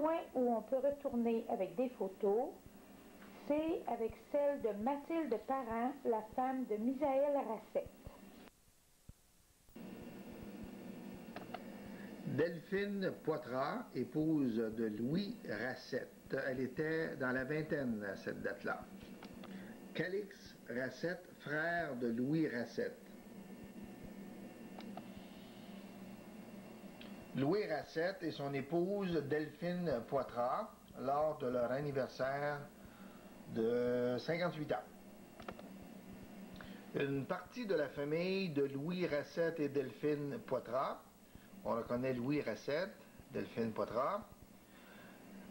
coin où on peut retourner avec des photos, c'est avec celle de Mathilde Parent, la femme de Misaël Racette. Delphine Poitras, épouse de Louis Racette. Elle était dans la vingtaine à cette date-là. Calix Racette, frère de Louis Racette. Louis Racette et son épouse Delphine Poitras lors de leur anniversaire de 58 ans. Une partie de la famille de Louis Racette et Delphine Poitras, on reconnaît Louis Racette, Delphine Poitras,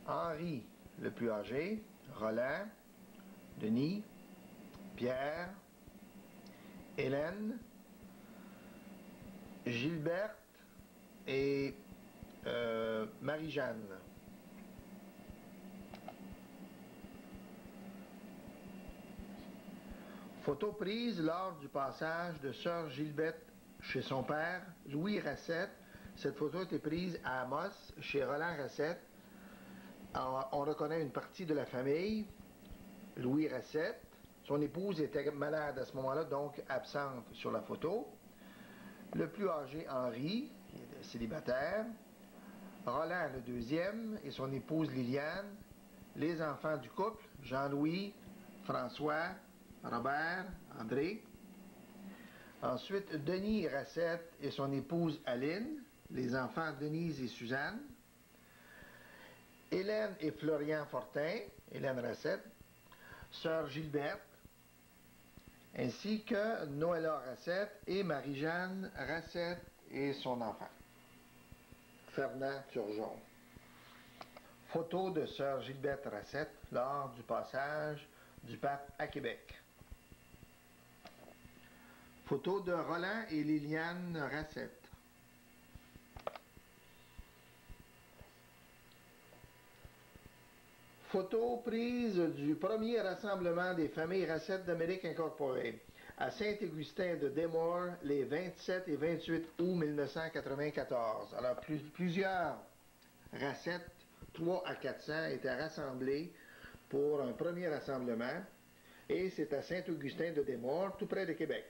Henri le plus âgé, Roland, Denis, Pierre, Hélène, Gilberte et Marie-Jeanne. Photo prise lors du passage de sœur Gilberte chez son père, Louis Racette. Cette photo a été prise à Amos, chez Roland Racette. Alors, on reconnaît une partie de la famille, Louis Racette. Son épouse était malade à ce moment-là, donc absente sur la photo. Le plus âgé, Henri, qui est célibataire. Roland, le deuxième, et son épouse Liliane. Les enfants du couple, Jean-Louis, François, Robert, André. Ensuite, Denis Racette et son épouse Aline. Les enfants Denise et Suzanne. Hélène et Florian Fortin, Hélène Racette. Sœur Gilberte, ainsi que Noëlla Racette et Marie-Jeanne Racette et son enfant, Fernand Turgeon. Photo de sœur Gilberte Racette lors du passage du pape à Québec. Photo de Roland et Liliane Racette. Photo prise du premier rassemblement des familles Racette d'Amérique incorporée à Saint-Augustin de Desmaures les 27 et 28 août 1994. Alors plusieurs Racette, 3 à 400, étaient rassemblés pour un premier rassemblement et c'est à Saint-Augustin de Desmaures, tout près de Québec.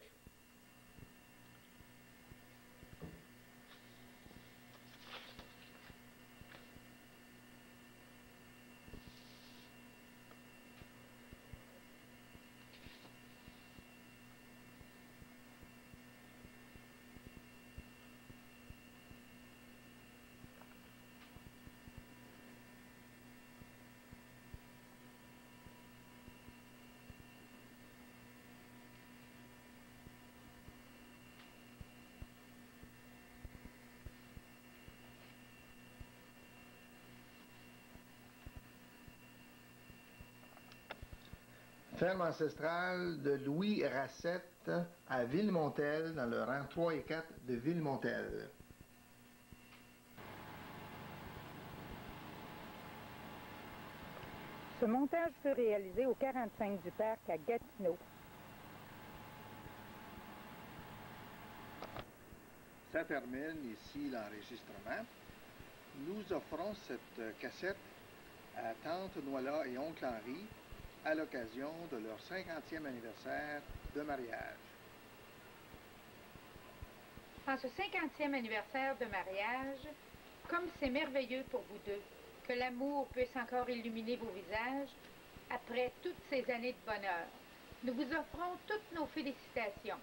Ferme ancestrale de Louis Racette à Villemontel, dans le rang 3 et 4 de Villemontel. Ce montage fut réalisé au 45 du Parc à Gatineau. Ça termine ici l'enregistrement. Nous offrons cette cassette à tante Noëlla et oncle Henri à l'occasion de leur 50e anniversaire de mariage. En ce 50e anniversaire de mariage, comme c'est merveilleux pour vous deux, que l'amour puisse encore illuminer vos visages après toutes ces années de bonheur, nous vous offrons toutes nos félicitations.